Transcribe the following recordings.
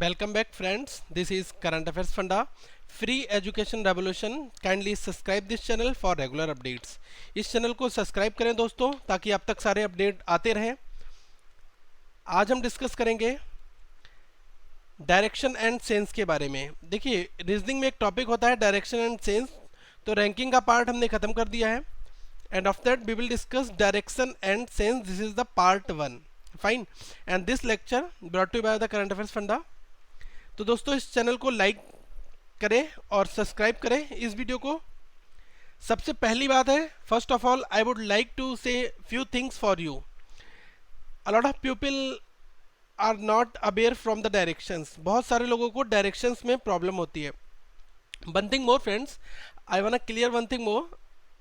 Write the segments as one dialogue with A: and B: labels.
A: Welcome back friends, this is Current Affairs Funda, Free Education Revolution. Kindly subscribe this channel for regular updates. इस channel को subscribe करें दोस्तों ताकि आप तक सारे अपडेट आते रहें। आज हम डिस्कस करेंगे डायरेक्शन एंड सेंस के बारे में। देखिए रीजनिंग में एक टॉपिक होता है डायरेक्शन एंड सेंस, तो रैंकिंग का पार्ट हमने खत्म कर दिया है and after that we will discuss direction and sense. This is the part 1 fine and this lecture brought to by the current affairs funda. तो दोस्तों इस चैनल को लाइक करें और सब्सक्राइब करें इस वीडियो को। सबसे पहली बात है, first of all I would like to say few things for you. A lot of people are not aware from the directions. बहुत सारे लोगों को डायरेक्शंस में प्रॉब्लम होती है। One thing more friends, I want to clear one thing more,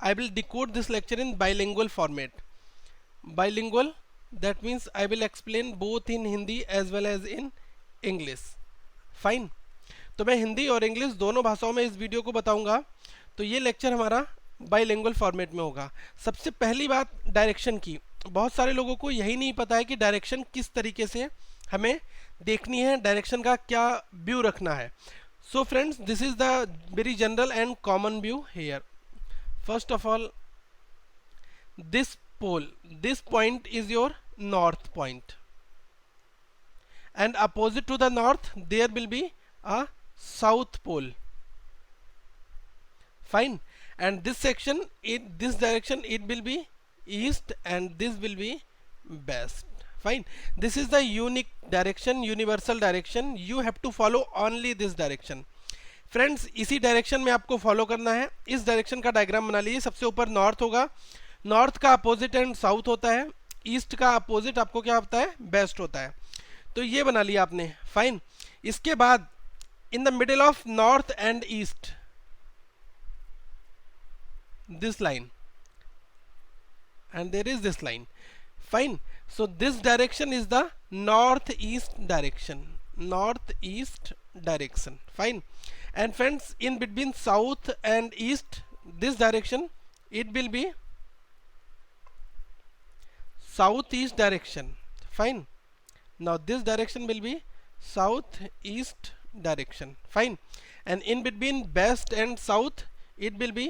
A: I will decode this lecture in bilingual format. Bilingual that means I will explain both in Hindi as well as in English. Fine, तो मैं हिंदी और English दोनों भाषाओं में इस video को बताऊंगा। तो ये लेक्चर हमारा बाइलिंगुअल फॉर्मेट में होगा। सबसे पहली बात डायरेक्शन की, बहुत सारे लोगों को यही नहीं पता है कि डायरेक्शन किस तरीके से हमें देखनी है, डायरेक्शन का क्या व्यू रखना है। So friends, this is the very general and common view here. First of all, this pole, this point is your north point and opposite to the north there will be a south pole. Fine, and this section in this direction it will be east and this will be west. Fine, this is the unique direction, universal direction. You have to follow only this direction. Friends इसी direction में आपको follow करना है। इस direction का diagram बना लीजिए। सबसे ऊपर नॉर्थ होगा, नॉर्थ का अपोजिट एंड साउथ होता है, ईस्ट का अपोजिट आपको क्या होता है, वेस्ट होता है। तो ये बना लिया आपने। फाइन, इसके बाद in the middle of north and east this line and there is this line. Fine, so this direction is the north east direction, north east direction. Fine, and friends in between south and east this direction it will be south east direction. Fine, now this direction will be south east direction. Fine, and in between west and south it will be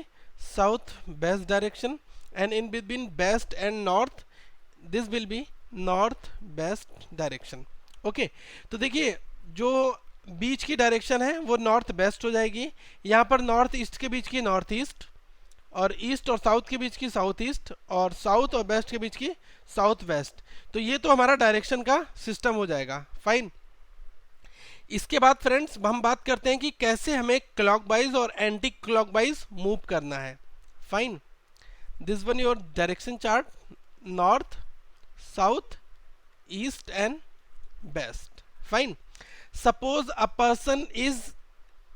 A: south west direction, and in between west and north this will be north west direction. Okay, तो देखिए जो बीच की direction है वो north waste हो जाएगी। यहाँ पर नॉर्थ ईस्ट के बीच की नॉर्थ ईस्ट, और ईस्ट और साउथ के बीच की साउथ ईस्ट, और साउथ और वेस्ट के बीच की साउथ वेस्ट। तो ये तो हमारा डायरेक्शन का सिस्टम हो जाएगा। फाइन, इसके बाद फ्रेंड्स हम बात करते हैं कि कैसे हमें क्लॉकवाइज और एंटी क्लॉकवाइज मूव करना है। Fine, this one your direction chart, north south east and west. Fine, suppose a person is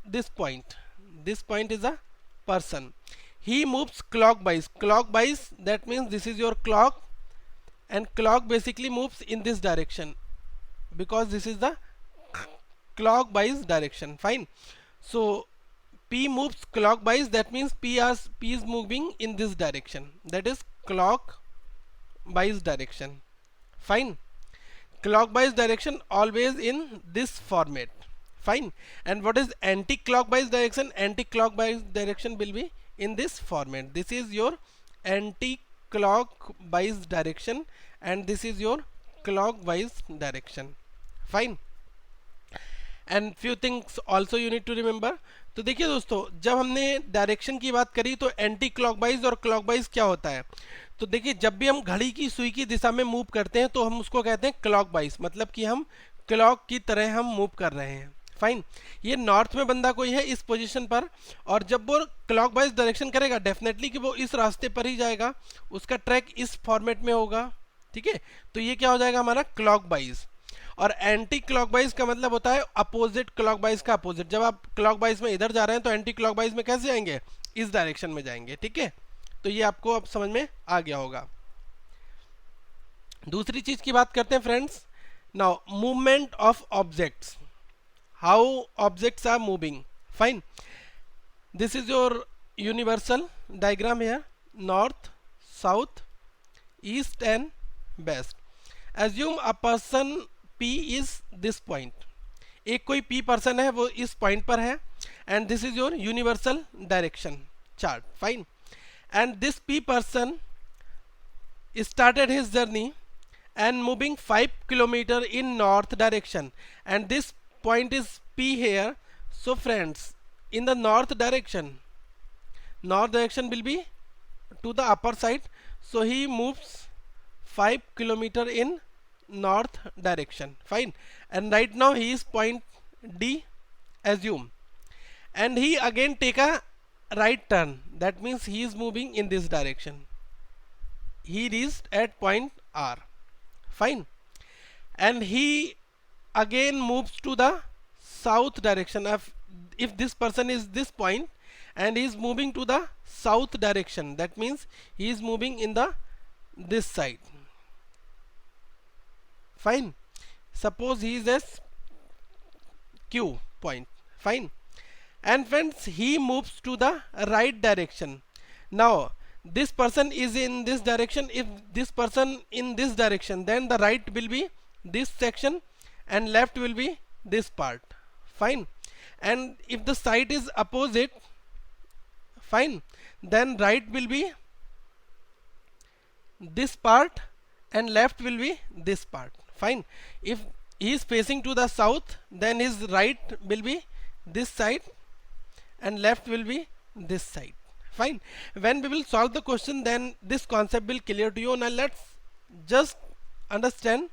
A: this point is a person. He moves clockwise. Clockwise, that means this is your clock, and clock basically moves in this direction because this is the clockwise direction. Fine, so P moves clockwise, that means P is moving in this direction, that is clockwise direction. Fine, clockwise direction always in this format. Fine, and what is anti-clockwise direction? Anti-clockwise direction will be in this format. This is your anti-clockwise direction and this is your clockwise direction. Fine, and few things also you need to remember. तो देखिए दोस्तों, जब हमने direction की बात करी तो anti clockwise और क्लॉकवाइज क्या होता है। तो देखिए जब भी हम घड़ी की सुई की दिशा में मूव करते हैं तो हम उसको कहते हैं क्लॉकवाइज, मतलब कि हम क्लॉक की तरह हम मूव कर रहे हैं। फाइन, ये नॉर्थ में बंदा कोई है इस पोजीशन पर, और जब वो क्लॉकवाइज डायरेक्शन करेगा डेफिनेटली कि वो इस रास्ते पर ही जाएगा, उसका ट्रैक इस फॉर्मेट में होगा। ठीक है, तो ये क्या हो जाएगा हमारा क्लॉकवाइज। और एंटी क्लॉकवाइज का मतलब होता है अपोजिट क्लॉकवाइज का अपोजिट। जब आप क्लॉकवाइज में इधर जा रहे हैं तो एंटी क्लॉकवाइज में कैसे जाएंगे, इस डायरेक्शन में जाएंगे। ठीक है, तो ये आपको अब समझ में आ गया होगा। दूसरी चीज की बात करते हैं friends, now movement of objects, how objects are moving. Fine, this is your universal diagram here, north south east and west. Assume a person P is this point. एक कोई P पर्सन है वो इस पॉइंट पर है and this is your universal direction chart fine and this P person started his journey and moving 5 kilometer in north direction and this point is P here. So friends, in the north direction will be to the upper side, so he moves 5 kilometer in north direction fine and right now he is point D assume and he again take a right turn, that means he is moving in this direction. He reached at point R fine and he again moves to the south direction. If this person is this point and he is moving to the south direction, that means he is moving in the this side fine. Suppose he is as Q point fine and friends he moves to the right direction. Now this person is in this direction. If this person in this direction, then the right will be this section and left will be this part fine and if the side is opposite fine then right will be this part and left will be this part fine. If he is facing to the south, then his right will be this side and left will be this side fine. When we will solve the question, then this concept will clear to you. Now let's just understand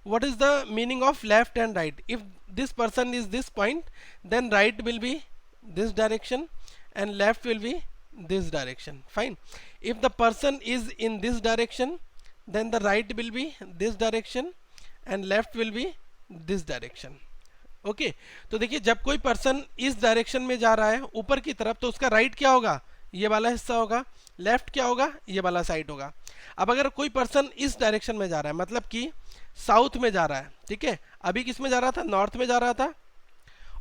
A: what is the meaning of left and right. If this person is this point, then right will be this direction and left will be this direction fine. If the person is in this direction, then the right will be this direction and left will be this direction. Okay तो देखिए जब कोई person इस direction में जा रहा है ऊपर की तरफ, तो उसका राइट क्या होगा, ये वाला हिस्सा होगा, लेफ्ट क्या होगा, ये वाला साइड होगा. अब अगर कोई पर्सन इस डायरेक्शन में जा रहा है, मतलब कि साउथ में जा रहा है, ठीक है, अभी किस में जा रहा था, नॉर्थ में जा रहा था,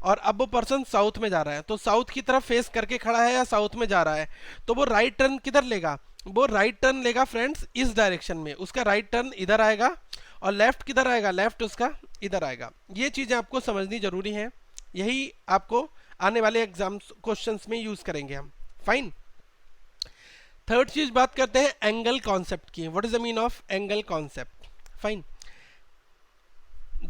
A: और अब वो पर्सन साउथ में जा रहा है, तो साउथ की तरफ फेस करके खड़ा है या साउथ में जा रहा है, तो वो राइट टर्न किधर लेगा, वो राइट टर्न लेगा फ्रेंड्स इस डायरेक्शन में. उसका राइट टर्न इधर आएगा और लेफ्ट किधर आएगा, लेफ्ट उसका इधर आएगा. ये चीजें आपको समझनी जरूरी है, यही आपको आने वाले एग्जाम क्वेश्चंस में यूज करेंगे हम. फाइन. थर्ड चीज बात करते हैं एंगल कॉन्सेप्ट की. What is the mean of angle concept. Fine.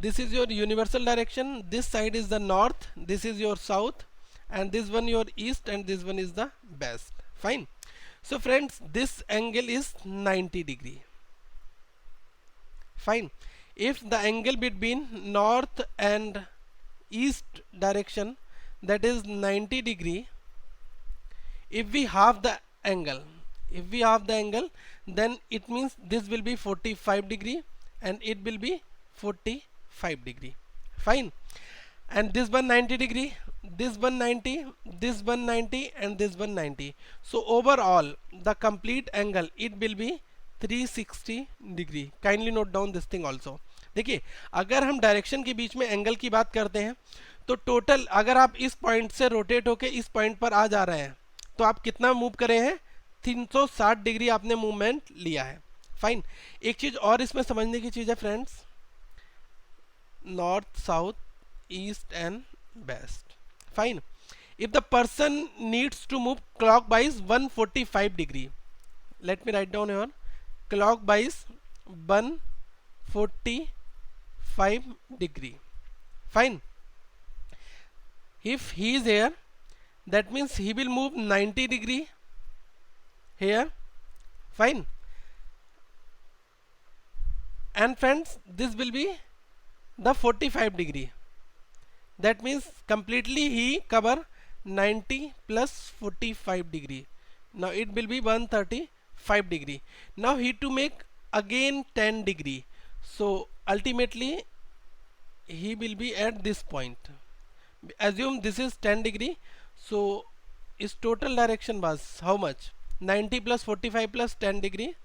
A: This is your universal direction, this side is the north, this is your south, and this one your east, and this one is the west. Fine. So friends, this angle is 90 degree. Fine. If the angle between north and east direction, that is 90 degree, if we halve the angle, then it means this will be 45 degree and it will be 45 degree. Fine. And this one 90 degree, this one 90, this one 90, and this one 90. So overall the complete angle it will be 360 degree. Kindly note down this thing also. देखिए अगर हम direction के बीच में angle की बात करते हैं तो टोटल अगर आप इस पॉइंट से रोटेट होके इस पॉइंट पर आ जा रहे हैं तो आप कितना मूव करे हैं, 360 डिग्री आपने मूवमेंट लिया है. फाइन. एक चीज और इसमें समझने की चीज है friends, north, south, east and west. Fine. If the person needs to move clockwise 145 degree, let me write down here, clockwise 145 degree. Fine. If he is here, that means he will move 90 degree here. Fine. And friends, this will be the 45 degree. That means completely he cover 90 plus 45 degree. Now it will be 135 degree. Now he to make again 10 degree. So ultimately he will be at this point. Assume this is 10 degree. So his total direction was how much? 90 plus 45 plus 10 degree.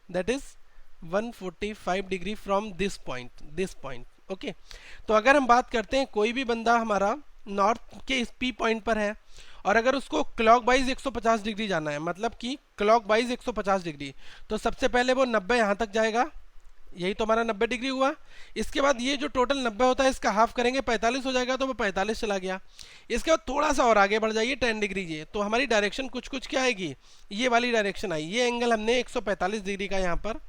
A: That is 145 degree from this point. Okay. तो अगर हम बात करते हैं कोई भी बंदा हमारा नॉर्थ के इस पी पॉइंट पर है और अगर उसको क्लॉकवाइज 150 डिग्री जाना है, मतलब कि क्लॉकवाइज 150 डिग्री, तो सबसे पहले वो 90 यहाँ तक जाएगा, यही तो हमारा 90 डिग्री हुआ। इसके बाद ये जो टोटल 90 होता है इसका हाफ करेंगे 45 हो जाएगा, तो वो 45 चला गया। इसके बाद थोड़ा सा और आगे बढ़ जाइए 10 डिग्री, ये तो हमारी डायरेक्शन कुछ कुछ क्या आएगी, ये वाली डायरेक्शन आई। ये एंगल हमने 145 डिग्री का यहाँ पर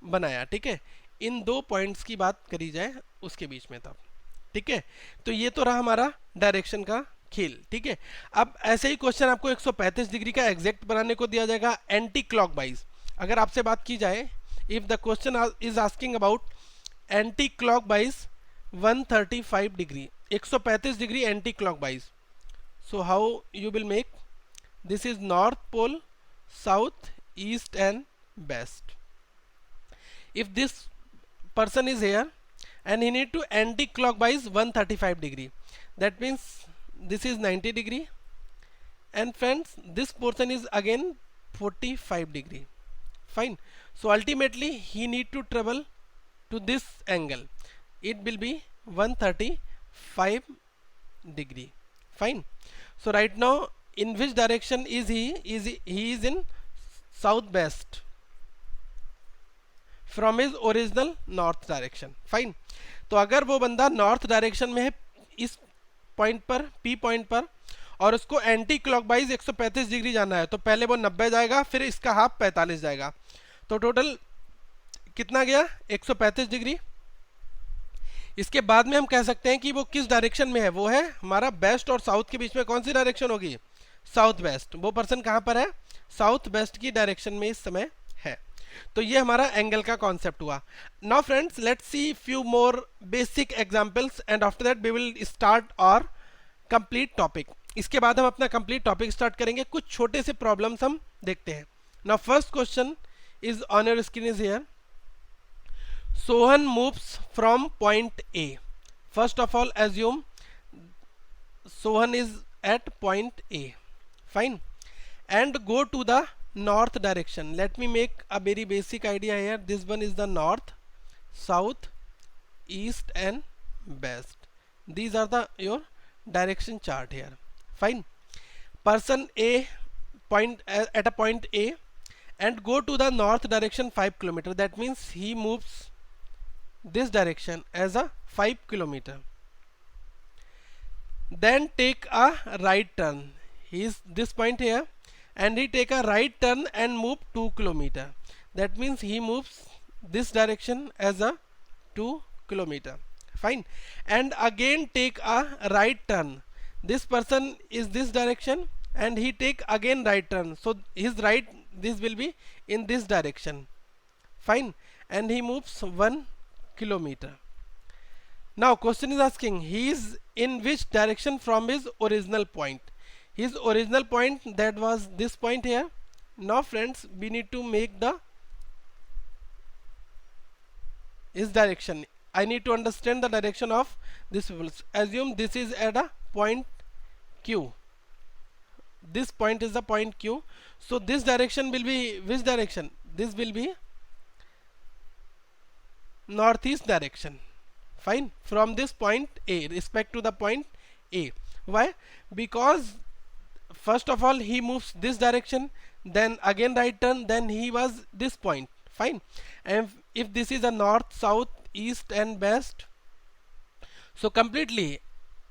A: बनाया, ठीक है। इन दो पॉइंट्स की बात करी जाए उसके बीच में तब, ठीक है। तो ये तो रहा हमारा डायरेक्शन का खेल, ठीक है। अब ऐसे ही क्वेश्चन आपको 135 डिग्री का एग्जैक्ट बनाने को दिया जाएगा एंटी क्लॉकवाइज। अगर आपसे बात की जाए, if the question is asking about anti clockwise 135 degree, 135 degree anti clockwise, so how you will make, this is north pole, south, east and west. if this person is here and he need to anti-clockwise 135 degree, that means this is 90 degree, and friends this portion is again 45 degree, fine. So ultimately he need to travel to this angle, it will be 135 degree, fine. So right now in which direction is he is in southwest from his original north direction, fine. तो अगर वो बंदा north direction में है इस point पर, P point पर, और उसको एंटी क्लॉकवाइज 135 डिग्री जाना है, तो पहले वो 90 जाएगा, फिर इसका हाफ 45 जाएगा, तो टोटल कितना गया 135 डिग्री। इसके बाद में हम कह सकते हैं कि वो किस डायरेक्शन में है, वो है हमारा वेस्ट और साउथ के बीच में कौन सी डायरेक्शन होगी, साउथ वेस्ट। वो पर्सन कहाँ पर है, साउथ वेस्ट की डायरेक्शन में इस समय है। तो ये हमारा एंगल का कॉन्सेप्ट हुआ। Now friends let's see few more basic examples and after that we will start our complete topic. इसके बाद हम अपना कंप्लीट टॉपिक स्टार्ट करेंगे। कुछ छोटे से प्रॉब्लम्स हम देखते हैं। Now first question is on your screen is here. Sohan moves from point A. First of all assume Sohan is at point A, fine, and go to the north direction. Let me make a very basic idea here. This one is the north, south, east and west. These are the your direction chart here, fine. Person A point at a point A and go to the north direction 5 kilometer. That means he moves this direction as a 5 kilometer. Then take a right turn. He is this point here and he take a right turn and move 2 kilometer. That means he moves this direction as a 2 kilometer, fine. And again take a right turn. This person is this direction and he take again right turn, so his right, this will be in this direction, fine, and he moves 1 kilometer. Now question is asking he is in which direction from his original point. His original point, that was this point here. Now friends we need to make the his direction. I need to understand the direction of this people. Assume this is at a point Q. This point is the point Q. So this direction will be which direction? This will be northeast direction, fine, from this point A respect to the point A. Why? Because first of all he moves this direction, then again right turn, then he was this point, fine. And if this is a north, south, east and west, so completely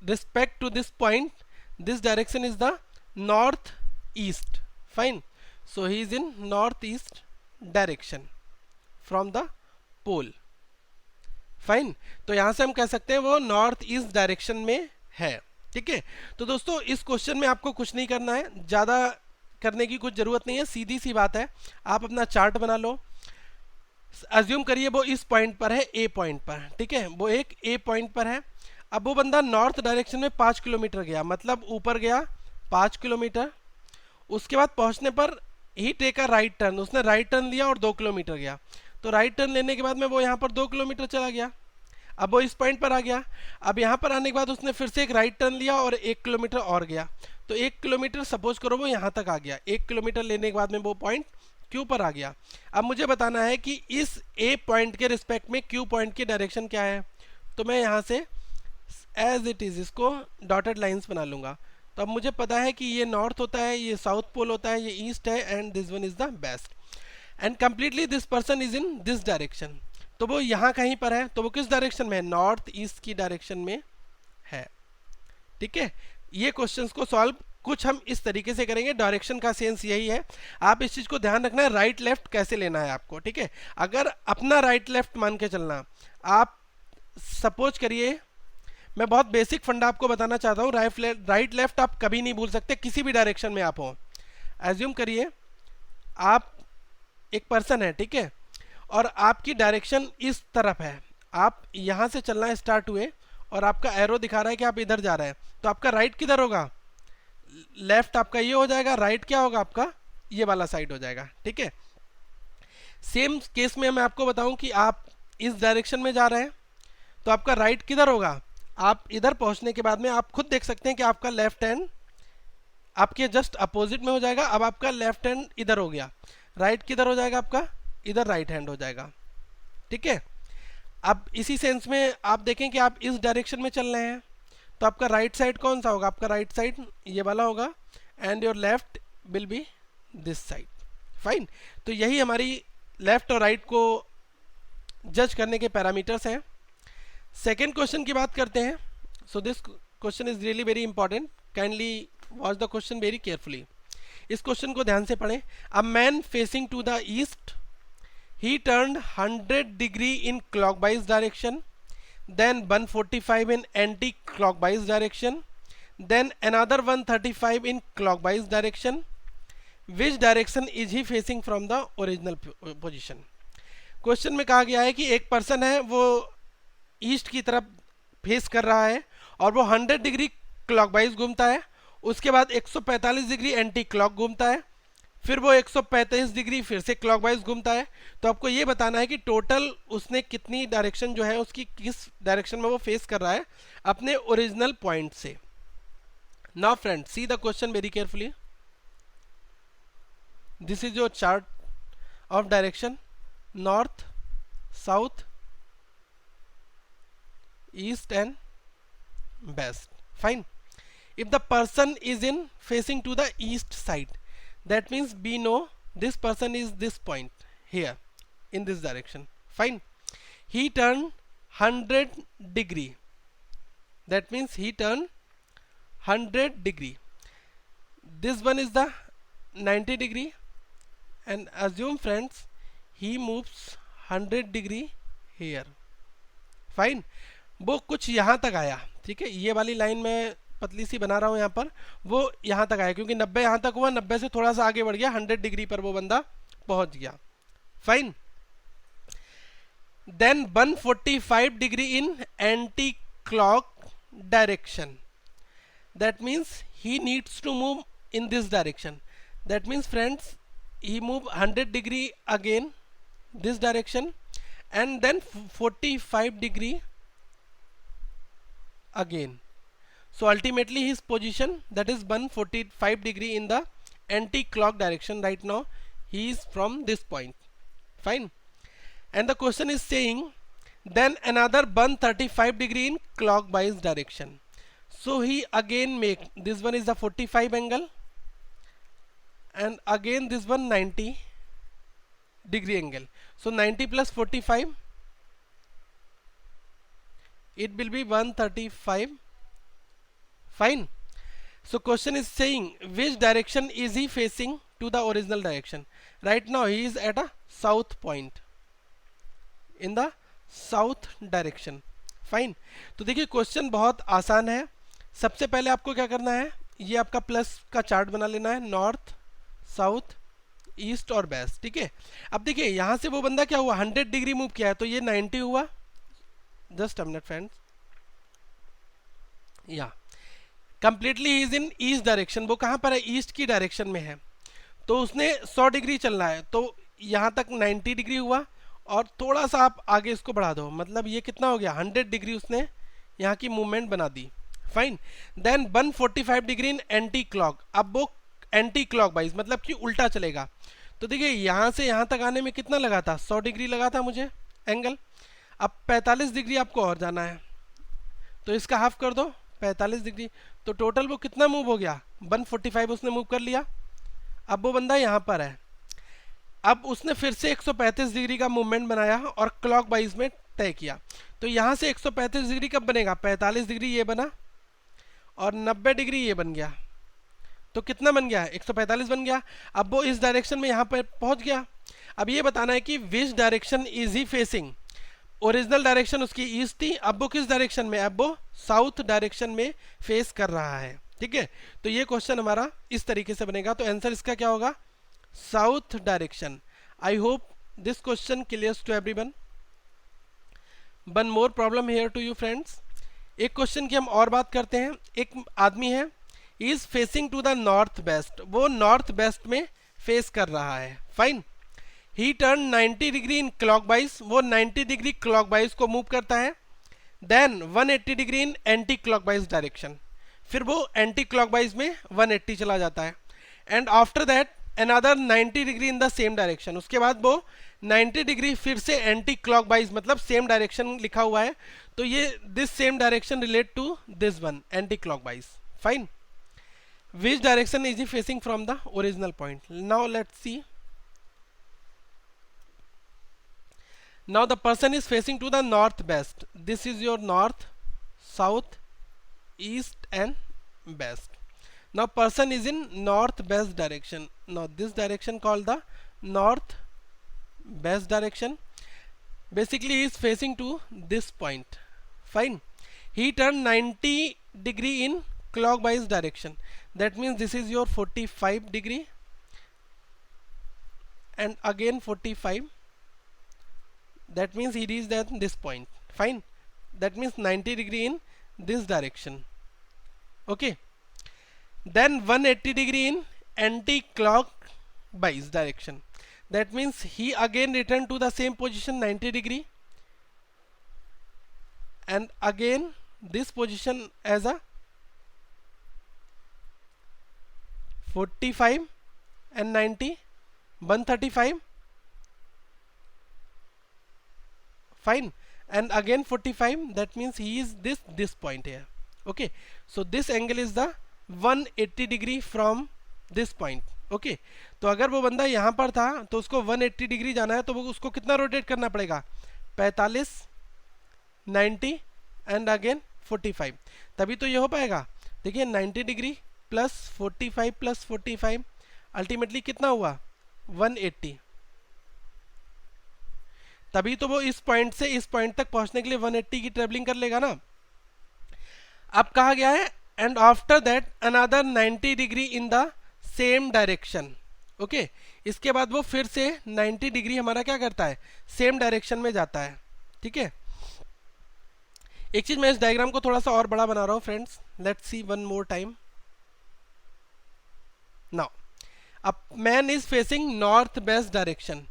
A: respect to this point this direction is the north east, fine. So he is in northeast direction from the pole, fine. तो यहां से हम कह सकते हैं वो north east direction में है, ठीक है। तो दोस्तों इस क्वेश्चन में आपको कुछ नहीं करना है, ज़्यादा करने की कुछ ज़रूरत नहीं है, सीधी सी बात है। आप अपना चार्ट बना लो, अज्यूम करिए वो इस पॉइंट पर है, ए पॉइंट पर, ठीक है, वो एक ए पॉइंट पर है। अब वो बंदा नॉर्थ डायरेक्शन में 5 किलोमीटर गया, मतलब ऊपर गया 5 किलोमीटर। उसके बाद पहुंचने पर ही टेक अ राइट टर्न, उसने राइट टर्न लिया और 2 किलोमीटर गया। तो राइट टर्न लेने के बाद में वो यहाँ पर 2 किलोमीटर चला गया। अब वो इस पॉइंट पर आ गया। अब यहाँ पर आने के बाद उसने फिर से एक राइट टर्न लिया और 1 किलोमीटर और गया। तो 1 किलोमीटर सपोज करो वो यहाँ तक आ गया। 1 किलोमीटर लेने के बाद में वो पॉइंट क्यू पर आ गया। अब मुझे बताना है कि इस ए पॉइंट के रिस्पेक्ट में क्यू पॉइंट की डायरेक्शन क्या है। तो मैं यहाँ से एज इट इज़ इसको डॉटेड लाइन्स बना लूँगा। तो अब मुझे पता है कि ये नॉर्थ होता है, ये साउथ पोल होता है, ये ईस्ट है and this one is the best. And completely this person is in this direction. तो वो यहाँ कहीं पर है, तो वो किस डायरेक्शन में है, नॉर्थ ईस्ट की डायरेक्शन में है। ठीक है, ये क्वेश्चंस को सॉल्व कुछ हम इस तरीके से करेंगे, डायरेक्शन का सेंस यही है। आप इस चीज को ध्यान रखना है, राइट लेफ्ट कैसे लेना है आपको। ठीक है, अगर अपना राइट लेफ्ट मान के चलना, आप सपोज करिए, मैं बहुत बेसिक फंडा आपको बताना चाहता हूँ, राइट लेफ्ट आप कभी नहीं भूल सकते किसी भी डायरेक्शन में आप हो। एज्यूम करिए आप एक पर्सन है, ठीक है, और आपकी डायरेक्शन इस तरफ है, आप यहां से चलना स्टार्ट हुए और आपका एरो दिखा रहा है कि आप इधर जा रहे हैं, तो आपका राइट किधर होगा, लेफ्ट आपका ये हो जाएगा, राइट क्या होगा आपका, ये वाला साइड हो जाएगा। ठीक है, सेम केस में मैं आपको बताऊं कि आप इस डायरेक्शन में जा रहे हैं, तो आपका राइट किधर होगा, आप इधर पहुंचने के बाद में आप खुद देख सकते हैं कि आपका लेफ्ट हैंड आपके जस्ट अपोजिट में हो जाएगा। अब आपका लेफ्ट हैंड इधर हो गया, राइट किधर हो जाएगा आपका, इधर राइट हैंड हो जाएगा। ठीक है, अब इसी सेंस में आप देखें कि आप इस डायरेक्शन में चल रहे हैं, तो आपका राइट साइड कौन सा होगा, आपका राइट साइड ये वाला होगा, and your left will be this side. Fine, तो यही हमारी लेफ्ट और राइट को जज करने के पैरामीटर्स हैं। सेकेंड क्वेश्चन की बात करते हैं। So this question is really very important, kindly watch the question very carefully. इस क्वेश्चन को ध्यान से पढ़ें। A man facing to the east, he turned 100 degree in clockwise direction, then 145 in anti-clockwise direction, then another 135 in clockwise direction. Which direction is he facing from the original position? Question में कहा गया है कि एक person है, वो east की तरफ फेस कर रहा है और वो 100 डिग्री क्लॉकवाइज घूमता है, उसके बाद 145 डिग्री एंटी क्लॉक घूमता है, फिर वो 135 डिग्री फिर से क्लॉकवाइज घूमता है। तो आपको ये बताना है कि टोटल उसने कितनी डायरेक्शन जो है उसकी किस डायरेक्शन में वो फेस कर रहा है अपने ओरिजिनल पॉइंट से। Now friends, see the question very carefully. This is your chart of direction, north, south, east and west. Fine, if the person is in facing to the east side, that means we know this person is this point here in this direction. Fine, he turned 100 degree, that means he turned 100 degree. This one is the 90 degree, and assume friends he moves 100 degree here. Fine, वो कुछ यहाँ तक आया। ठीक है, ये वाली line में पतली सी बना रहा हूं यहाँ पर, वो यहाँ तक आया क्योंकि 90 यहाँ तक हुआ, 90 से थोड़ा सा आगे बढ़ गया, 100 डिग्री पर वो बंदा पहुंच गया। Fine, then 145 degree in anti clock direction, that means he needs to move in this direction. That means friends he move 100 degree again this direction, and then 45 degree again. So ultimately his position, that is 145 degree in the anti-clock direction. Right now he is from this point. Fine, and the question is saying then another 135 degree in clockwise direction. So he again make, this one is the 45 angle, and again this one 90 degree angle. So 90 plus 45, it will be 135. Fine, so question is saying which direction is he facing to the original direction. Right now he is at a south point, in the south direction. Fine, तो देखिए question बहुत आसान है। सबसे पहले आपको क्या करना है, ये आपका प्लस का चार्ट बना लेना है, नॉर्थ, साउथ, ईस्ट और वेस्ट। ठीक है, अब देखिए यहां से वो बंदा क्या हुआ, 100 डिग्री मूव किया है, तो ये 90 हुआ। जस्ट अ मिनट फ्रेंड्स, या completely is in east direction, वो कहां पर है, ईस्ट की डायरेक्शन में है, तो उसने 100 डिग्री चलना है, तो यहां तक 90 डिग्री हुआ, और थोड़ा सा आप आगे इसको बढ़ा दो, मतलब ये कितना हो गया, 100 डिग्री उसने यहाँ की मूवमेंट बना दी। Fine, then 145 degree in anti clock, अब वो एंटी क्लॉक वाइज मतलब कि उल्टा चलेगा। तो देखिए यहाँ से यहाँ तक आने में कितना लगा था, 100 डिग्री लगा था मुझे एंगल। अब 45 डिग्री आपको और जाना है, तो इसका हाफ कर दो 45 डिग्री, तो टोटल वो कितना मूव हो गया, 145 उसने मूव कर लिया। अब वो बंदा यहाँ पर है, अब उसने फिर से 135 डिग्री का मूवमेंट बनाया और क्लॉक वाइज में तय किया। तो यहाँ से 135 डिग्री कब बनेगा, 45 डिग्री ये बना और 90 डिग्री ये बन गया। तो कितना बन गया, 145 बन गया। अब वो इस डायरेक्शन में यहाँ पर पहुँच गया। अब ये बताना है कि विच direction is he facing. Original direction उसकी ईस्ट थी, अब वो किस डायरेक्शन में, अब वो साउथ डायरेक्शन में फेस कर रहा है। ठीक है, तो ये क्वेश्चन हमारा इस तरीके से बनेगा। तो आंसर इसका क्या होगा, south direction. I hope this question clears to everyone. One more problem here to you friends. एक क्वेश्चन की हम और बात करते हैं। एक आदमी है, is facing to the north west, वो नॉर्थ वेस्ट में फेस कर रहा है। Fine, he turn 90 degree in clockwise, वो 90 डिग्री क्लॉकवाइज को मूव करता है। Then 180 degree in anti clockwise direction, फिर वो एंटी क्लॉकवाइज में 180 चला जाता है। And after that another 90 degree in the same direction, उसके बाद वो 90 डिग्री फिर से एंटी क्लॉकवाइज, मतलब सेम डायरेक्शन लिखा हुआ है, तो ये this same direction relate to this one anti clockwise. Fine, which direction is he facing from the original point. Now let's see. Now the person is facing to the northwest. This is your north, south, east and west. Now person is in northwest direction. Now this direction called the northwest direction. Basically he is facing to this point. Fine. He turned 90 degree in clockwise direction. That means this is your 45 degree and again 45. That means he reached at this point. Fine, that means 90 degree in this direction. Okay, then 180 degree in anti-clockwise direction. That means he again returned to the same position 90 degree and again this position as a 45 and 90, 135. Fine, and again 45. That means he is this point here. Okay, so this angle is the 180 degree from this point. Okay, तो अगर वो बंदा यहाँ पर था तो उसको 180 degree जाना है, तो वो उसको कितना रोटेट करना पड़ेगा, 45, 90 एंड अगेन 45, तभी तो ये हो पाएगा। देखिए 90 डिग्री प्लस 45 प्लस 45 अल्टीमेटली कितना हुआ, 180। तभी तो वो इस पॉइंट से इस पॉइंट तक पहुंचने के लिए 180 की ट्रेवलिंग कर लेगा ना। अब कहा गया है and after that another 90 degree in the same direction. Okay, इसके बाद वो फिर से 90 डिग्री हमारा क्या करता है, सेम डायरेक्शन में जाता है। ठीक है, एक चीज मैं इस डायग्राम को थोड़ा सा और बड़ा बना रहा हूं friends. Let's C one more time. Now a man is facing north west direction.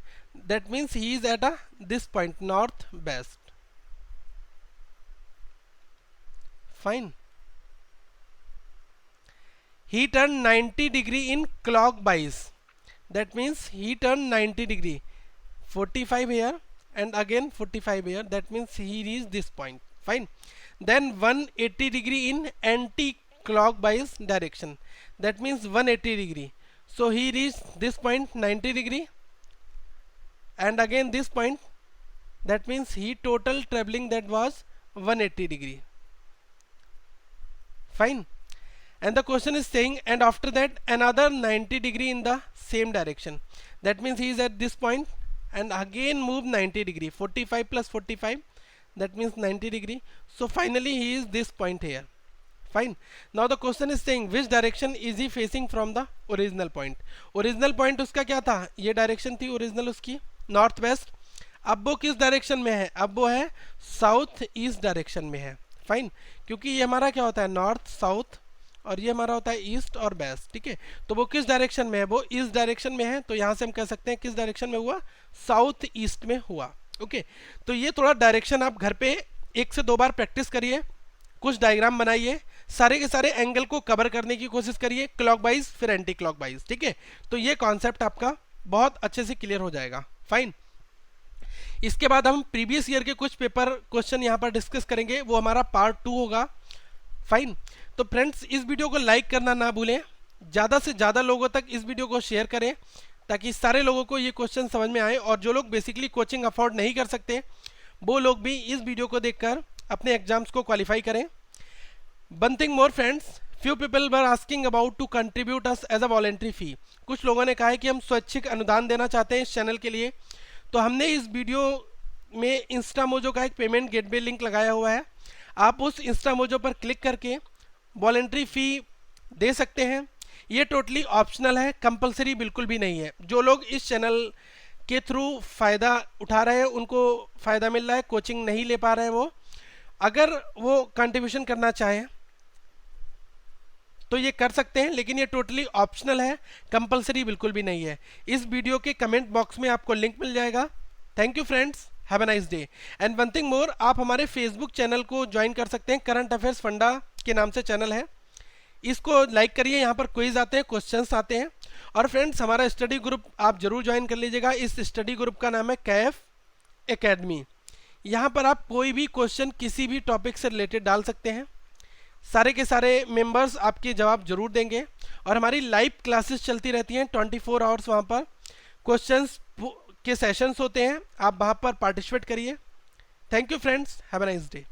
A: That means he is at this point, north west. Fine. He turned 90 degree in clockwise. That means he turned 90 degree, 45 here and again 45 here. That means he reached this point. Fine. Then 180 degree in anti-clockwise direction. That means 180 degree. So he reached this point 90 degree. And again this point, that means he total traveling that was 180 degree. Fine, and the question is saying and after that another 90 degree in the same direction. That means he is at this point and again move 90 degree, 45 plus 45, that means 90 degree. So finally he is this point here. Fine, now the question is saying which direction is he facing from the original point. Original point उसका क्या था, ये direction थी original उसकी, north west. अब वो किस direction में है, अब वो है साउथ ईस्ट डायरेक्शन में है। फाइन, क्योंकि ये हमारा क्या होता है, नॉर्थ साउथ, और ये हमारा होता है ईस्ट और वेस्ट। ठीक है, तो वो किस डायरेक्शन में है, वो इस डायरेक्शन में है, तो यहाँ से हम कह सकते हैं किस डायरेक्शन में हुआ, साउथ ईस्ट में हुआ। ओके, तो ये थोड़ा डायरेक्शन आप घर पे 1 से 2 बार प्रैक्टिस करिए, कुछ डायग्राम बनाइए, सारे के सारे एंगल को कवर करने की कोशिश करिए, क्लॉकवाइज फिर एंटी क्लॉकवाइज। ठीक है, तो ये कॉन्सेप्ट आपका बहुत अच्छे से क्लियर हो जाएगा। फाइन, इसके बाद हम प्रीवियस ईयर के कुछ पेपर क्वेश्चन यहाँ पर डिस्कस करेंगे, वो हमारा पार्ट 2 होगा। फाइन, तो फ्रेंड्स इस वीडियो को लाइक करना ना भूलें, ज़्यादा से ज़्यादा लोगों तक इस वीडियो को शेयर करें ताकि सारे लोगों को ये क्वेश्चन समझ में आए, और जो लोग बेसिकली कोचिंग अफोर्ड नहीं कर सकते वो लोग भी इस वीडियो को देखकर अपने एग्जाम्स को क्वालिफाई करें। One thing more friends, few people were asking about to contribute us as a voluntary fee. कुछ लोगों ने कहा है कि हम स्वैच्छिक अनुदान देना चाहते हैं इस चैनल के लिए, तो हमने इस वीडियो में इंस्टामोजो का एक पेमेंट गेटवे लिंक लगाया हुआ है। आप उस इंस्टामोजो पर क्लिक करके वॉलेंट्री फ़ी दे सकते हैं। ये टोटली ऑप्शनल है, कंपलसरी बिल्कुल भी नहीं है। जो लोग इस चैनल के थ्रू फ़ायदा उठा रहे हैं उनको फ़ायदा मिल रहा है, कोचिंग नहीं ले पा रहे हैं वो, अगर वो कंट्रीब्यूशन करना चाहें तो ये कर सकते हैं, लेकिन ये टोटली ऑप्शनल है, कंपलसरी बिल्कुल भी नहीं है। इस वीडियो के कमेंट बॉक्स में आपको लिंक मिल जाएगा। Thank you friends, have a nice day. And one thing मोर, आप हमारे फेसबुक चैनल को ज्वाइन कर सकते हैं, करंट अफेयर्स फंडा के नाम से चैनल है। इसको लाइक करिए, यहाँ पर क्विज आते हैं, क्वेश्चंस आते हैं। और फ्रेंड्स, हमारा स्टडी ग्रुप आप जरूर ज्वाइन कर लीजिएगा। इस स्टडी ग्रुप का नाम है कैफ एकेडमी। यहाँ पर आप कोई भी क्वेश्चन किसी भी टॉपिक से रिलेटेड डाल सकते हैं, सारे के सारे मेंबर्स आपके जवाब जरूर देंगे। और हमारी लाइव क्लासेस चलती रहती हैं 24 आवर्स, वहाँ पर क्वेश्चंस के सेशंस होते हैं, आप वहाँ पर पार्टिसिपेट करिए। Thank you friends, have a nice day.